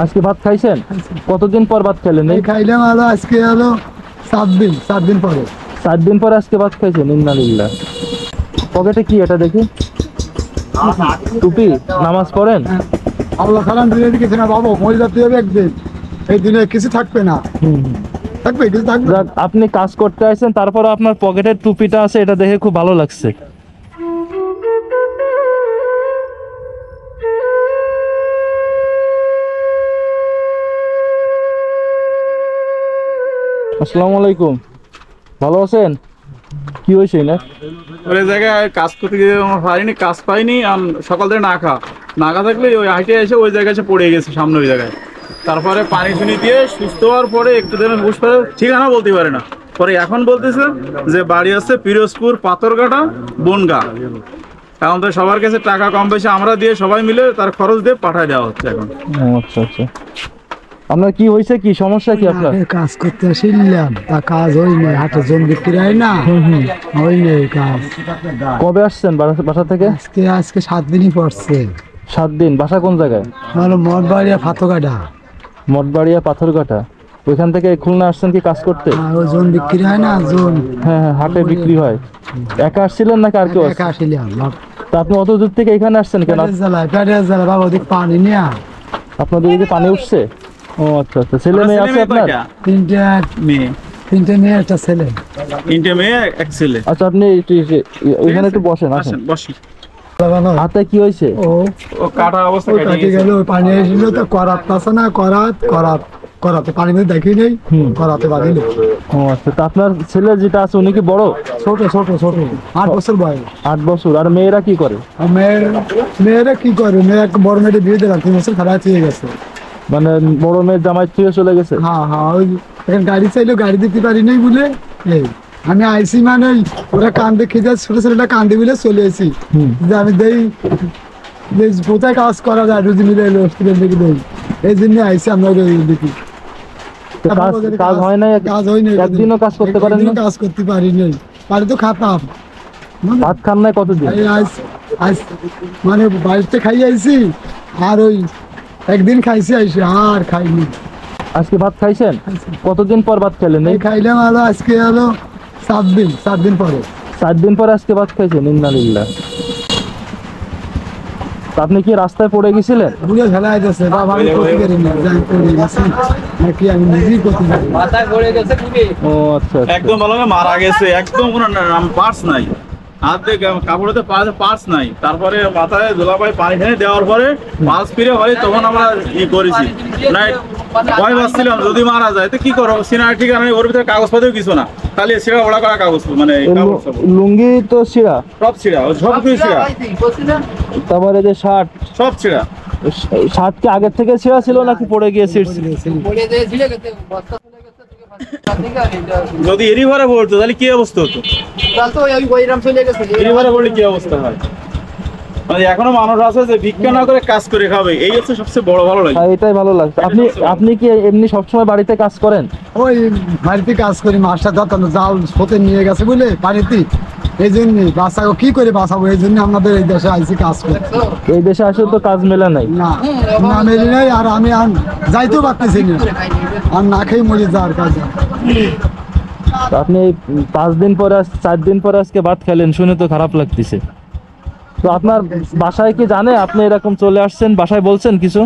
আজকে ভাত খাইছেন? কতদিন পর ভাত খেলেন? এই খাইলাম হলো আজকে হলো 7 দিন পরে। 7 দিন পরে আজকে ভাত খাইছেন? ইন্নালিল্লাহ। পকেটে কি এটা দেখি? টুপি। নামাজ পড়েন? আল্লাহ সালাম দিলে কিছু না বাবু, মরে যেতে হবে একদিন। এই দিনে কিছু থাকবে না। থাকবে কিছু থাকবে। আপনি কাজ করতে আসছেন, তারপর আপনার পকেটের টুপিটা আছে, এটা দেখে খুব ভালো লাগছে। আসসালামু আলাইকুম, ভালো আছেন? কি হয়েছে না? ওই জায়গায় কাজ করতে গিয়ে আমার পারিনি, কাজ পাইনি। আর সকাল থেকে না খা থাকলে ওই হাইটে এসে ওই জায়গায় এসে পড়ে গেছে সামনে ওই জায়গায়। তারপরে পানি শুনি দিয়ে সুস্থ হওয়ার পরে একটু দিন বুঝতে পারে, ঠিকানা বলতে পারে না। পরে এখন বলতেছে যে বাড়ি আছে পিরোজপুর পাথরঘাটা বনগা। এখন তো সবার কাছে টাকা কম বেশি আমরা দিয়ে সবাই মিলে তার খরচ দিয়ে পাঠায় দেওয়া হচ্ছে এখন। আচ্ছা আচ্ছা, আপনার কি হয়েছে? কি সমস্যা কি আপনার? কাজ করতে আসলাম, তা কাজ হয় না, হাটে জমি বিক্রি হয় না, হয় না কাজ। কবে আসছেন বাসা থেকে? আজকে 7 দিনই পড়ছে। 7 দিন। বাসা কোন জায়গায়? মঠবাড়িয়া ফাতকাটা। মঠবাড়িয়া পাথরঘাটা। ওইখান থেকে খুলনা আসছেন কি কাজ করতে? ওই জোন বিক্রি হয় না, জোন। হ্যাঁ হ্যাঁ, হাটে বিক্রি হয়। একা আসছিলেন নাকি আর কেউ? একা আসলাম। তা আপনি অত দূর থেকে এখানে আসছেন কেন? পেটের জ্বালা বাবা, ওদিক পানি নিয়ে। আপনাদের দিকে পানি উঠছে? ও আচ্ছা আচ্ছা। ছেলে মেয়ে আছে আপনার? তিনটে মেয়ে, একটা ছেলে। 3টে মেয়ে, এক ছেলে। আচ্ছা, আপনি ওইখানে একটু বসেন, আসেন। বসি। হাতে কি হয়েছে? ও কাটা অবস্থা কাটি গেল, পানি এসেছিল তো, করাত আছে না, করাতে পানি মধ্যে দেখি নেই, করাতে বাঁধিল। ও আচ্ছা। তা আপনার ছেলে যেটা আছে উনি কি বড়? ছোট 8 বছর বয়স। 8 বছর। আর মেয়েরা কি করে? মেয়েরা কি করে? মেয়ে এক বড় মেয়েটা বিয়ে দিলাম, 3 বছর খেলা চলে গেছে। মানে বড় মেয়ের জামাই থেকে চলে গেছে? হ্যাঁ, ওই এখন গাড়ি চাইলেও গাড়ি দিতে পারি নাই বলে এই আমি আইসি, মানে ওরা কান্দে খেতে, ছোট ছেলেটা কান্দে বলে চলে এসি যে আমি দেই কোথায় কাজ করা যায়, রুজি মিলে এলো স্টুডেন্ট দেখি দেই, এই জন্য আইসি আমরা দেখি। কাজ হয় নাই? কাজ হয় নাই, একদিনও কাজ করতে পারেন না? কাজ করতে পারি নাই, পারি তো খাতাম। ভাত খান নাই কতদিন? মানে বাড়িতে খাই আইসি, আর ওই একদিন খাইছি আইসি, আর খাইনি। আজকে ভাত খাইছেন? কতদিন পর ভাত খেলেন? এই খাইলাম হলো আজকে হলো 7 দিন পরে। 7 দিন পরে আজকে ভাত খাইছেন? ইন্নালিল্লাহ। আপনি কি রাস্তায় পড়ে গেছিলেন? বুড়ে ফেলা যাচ্ছে বাবা, আমি করতে পারি না, যাই পড়ে গেছি নাকি আমি নিজেই করতে পারি। মাথা ঘুরে গেছে খুবই। ও আচ্ছা। একদম ভালো মারা গেছে, একদম কোনো পার্টস নাই, হাত দিয়ে কাপড়তে পার্টস নাই। তারপরে মাথায় ধুলাপাই পানি ঢেলে দেওয়ার পরে পালস ফিরে হয়, তখন আমরা করেছি। নাই ভয় পাচ্ছিলাম যদি মারা যায় তো কি করবো, সিনার ঠিকানা ওর ভিতরে কাগজপত্র কিছু না, খালি ছিঁড়া ওড়া করা কাগজ, মানে লুঙ্গি তো ছিঁড়া, সব ছিঁড়া, সব কিছু ছিঁড়া। তারপরে যে শার্ট, সব ছিঁড়া। শার্ট কি আগের থেকে ছিঁড়া ছিল নাকি পড়ে গিয়ে ছিঁড়ছে? যদি এরই ভরে পড়তো তাহলে কি অবস্থা হতো? এরই ভরে পড়লে কি অবস্থা হয়? মানে এখনো মানুষ আছে যে ভিক্ষা না করে কাজ করে খাবে, এই হচ্ছে সবচেয়ে বড় ভালো লাগে। এটাই ভালো লাগছে। আপনি কি এমনি সবসময় বাড়িতে কাজ করেন? ওই বাড়িতে কাজ করি, মাছটা যত্ন জাল হতে নিয়ে গেছে বলে বাড়িতে, এই জন্য বাঁচাবো, কি করে বাঁচাবো, এই জন্য আমাদের এই দেশে আইসি কাজ করি। এই দেশে আসলে তো কাজ মেলে নাই। না মেলে নাই, আর আমি যাইতেও পারতেছি না, আর না খেয়ে মরে যাওয়ার কাজ। আপনি 5 দিন পরে 4 দিন পরে আজকে ভাত খেলেন, শুনে তো খারাপ লাগতেছে। তো আপনার বাসায় কি জানে আপনি এরকম চলে আসছেন? বাসায় বলছেন কিছু?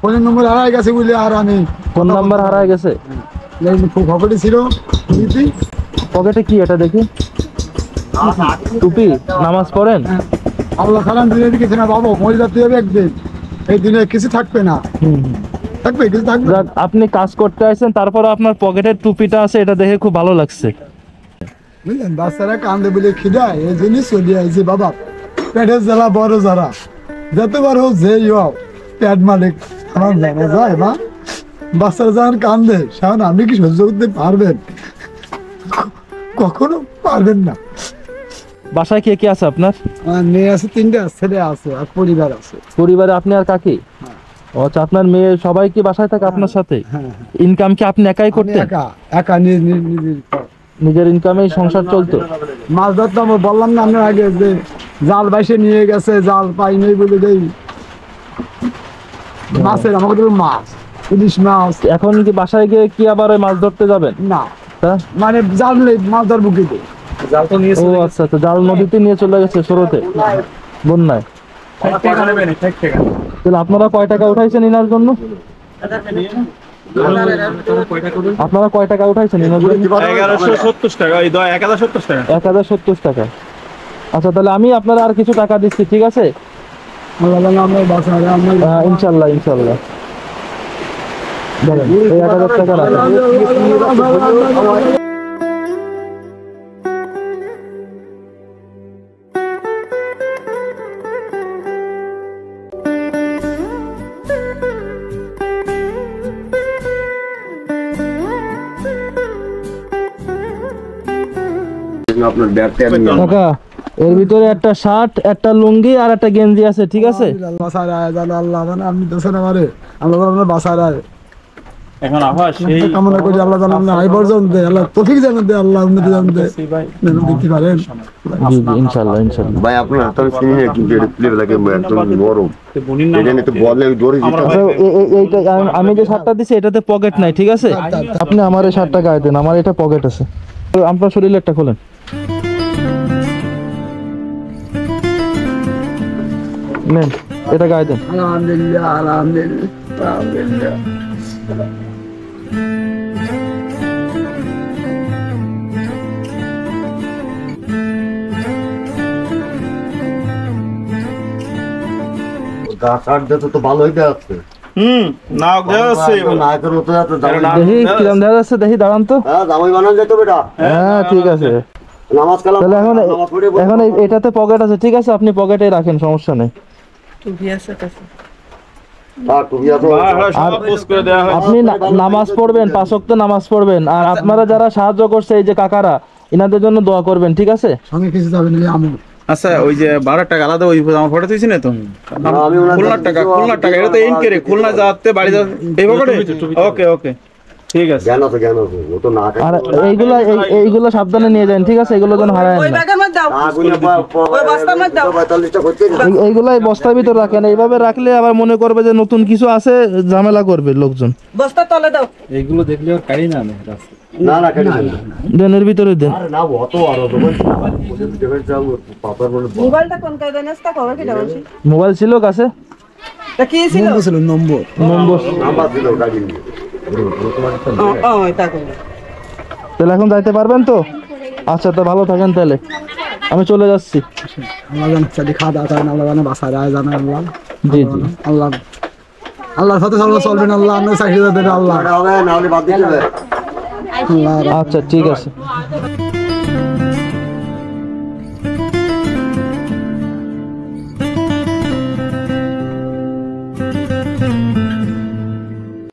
ফোনের নম্বর হারাই গেছে বলে, আর আমি ফোন নাম্বার হারায় গেছে? পকেটে ছিল। পকেটে কি এটা দেখি? টুপি। নামাজ পড়েন? আল্লাহ সালাম দিলে কিছু না বাবু, মরে যেতে হবে একদিন। এই দিনে কিছু থাকবে না, থাকবে কিছু থাকবে। আপনি কাজ করতে আসছেন, তারপর আপনার পকেটের টুপিটা আছে, এটা দেখে খুব ভালো লাগছে। বুঝলেন, বাচ্চারা কান্দে বলে খিদায়, এই জন্যই চলে আইছি বাবা। পেটের জ্বালা বড় যারা, যতবার হোক যেই হোক, পেট মালিক আমার জানা যায় বা বাচ্চারা যখন কান্দে, সেখানে আপনি কি সহ্য করতে পারবেন? কখনো পারবেন না। বাসায় কে কে আছে আপনার? আমার মেয়ে আছে 3টা, ছেলে আছে, আর পরিবার আছে। পরিবারে আপনি আর কাকি? আচ্ছা, আপনার মেয়ে সবাই কি বাসায় থাকে আপনার সাথে? ইনকাম কি আপনি একাই করতেন? একা নিজের ইনকামেই সংসার চলতো? মাছ ধরতাম, বললাম না আপনার আগে যে জাল বাইসে নিয়ে গেছে, জাল পাই নেই বলে দেই মাছের আমাকে দেবে মাছ, ইলিশ মাছ। এখন কি বাসায় গিয়ে কি আবার ওই মাছ ধরতে যাবেন? না তা? মানে জানলে মাছ ধরবো কিন্তু ও আচ্ছা আচ্ছা, জাল নদীতে নিয়ে চলে গেছে স্রোতে, বন্যায়। তাহলে আপনারা কয় টাকা উঠাইছেন ইনার জন্য? আপনারা কয় টাকা উঠাইছেন ইনার জন্য? 1170 টাকা, এই 1070 টাকা। 1070 টাকা। আচ্ছা, তাহলে আমি আপনারা আর কিছু টাকা দিচ্ছি, ঠিক আছে? আমরা বাসায় ইনশাল্লাহ ইনশাল্লাহ। দেখেন, এই 1000 টাকা রাখেন। আপনার ব্যাগটা আমি কাকা, এর ভিতরে একটা শার্ট, একটা লুঙ্গি আর একটা গেঞ্জি আছে, ঠিক আছে? বাসায় আয় জানো আল্লাহ, মানে আমি দোষে না মারে আমরা জানো বাসায় আয় এখন আবার সেই কামনা করি আল্লাহ জানো না আই পর্যন্ত আল্লাহ তৌফিক জানো দে, আল্লাহ উন্নতি জানো দে, দেখতে পারেন। জি জি, ইনশাল্লাহ ইনশাল্লাহ। ভাই আপনার হাত আমি চিনি না, কিন্তু এটা প্লেট লাগে একদম নরম, বনির এটা নিয়ে তো বলে জোরে দিতে আচ্ছা, এইটা আমি যে শার্টটা দিছি এটাতে পকেট নাই, ঠিক আছে? আপনি আমার এই শার্টটা গায়ে দেন, আমার এটা পকেট আছে। তো আপনার শরীরে একটা খোলেন। নেন, এটা গায়ে দেন। আলহামদুলিল্লাহ আলহামদুলিল্লাহ আলহামদুলিল্লাহ। গা কাট দিতে তো ভালো হইতে আছে। না যাচ্ছে না করে তো এত দাম। দেখি কিরম দেখা যাচ্ছে, দেখি দাঁড়ান তো। হ্যাঁ জামাই বানান যেত বেটা, হ্যাঁ ঠিক আছে। নামাজ কালাম তাহলে এখন নামাজ পড়ে বসে। এখন এটাতে পকেট আছে, ঠিক আছে? আপনি পকেটে রাখেন, সমস্যা নেই। হ্যাঁ তুমি আসো। সব পোস্ট করে দেওয়া হয়। আপনি নামাজ পড়বেন, 5 ওয়াক্ত নামাজ পড়বেন, আর আপনারা যারা সাহায্য করছে এই যে কাকারা, ইনাদের জন্য দোয়া করবেন, ঠিক আছে? সঙ্গে কিছু যাবে না আমু আচ্ছা, ওই যে 12 টাকা আলাদা ওই আমার ফটো তুইছি না তো, আমি ওনার খুলনার টাকা এটা তো ইন করে খুলনা যাতে বাড়ি যাতে এই পকেটে। ওকে ওকে, ঠিক আছে। জ্ঞান আছে ও তো না আর এইগুলো সাবধানে নিয়ে যান, ঠিক আছে? এগুলো যেন হারায় না। এইগুলাই বস্তার ভিতর রাখেন, এইভাবে রাখলে আবার মনে করবে যে নতুন কিছু আছে, ঝামেলা করবে লোকজন। বস্তা তলে দাও। এইগুলো দেখলে আর কাড়ি না আমি রাস্তা না না কেন দেন, এর ভিতরে দেন। আরে না অত আর তো বলে দেবেন যাও পাপার বলে মোবাইলটা কোন কায়দা নেস্তা কবে কি দাওছি? মোবাইল ছিল কাছে? তা কি ছিল? ছিল নম্বর নম্বর? নাম্বার দিল গাড়ি নিয়ে। তা কোন। তাহলে এখন যাইতে পারবেন তো? আচ্ছা, তো ভালো থাকেন তাহলে, আমি চলে যাচ্ছি। আল্লাহ জানো চালি খাওয়া দাওয়া করেন, আল্লাহ জানো বাসায় আয় জানো আল্লাহ জি জি। আল্লাহ আল্লাহর সাথে সর্বদা চলবেন, আল্লাহ আপনার চাকরি দেবে আল্লাহ হবে না হলে বাদ দিতে হবে। আল্লাহ আচ্ছা ঠিক আছে।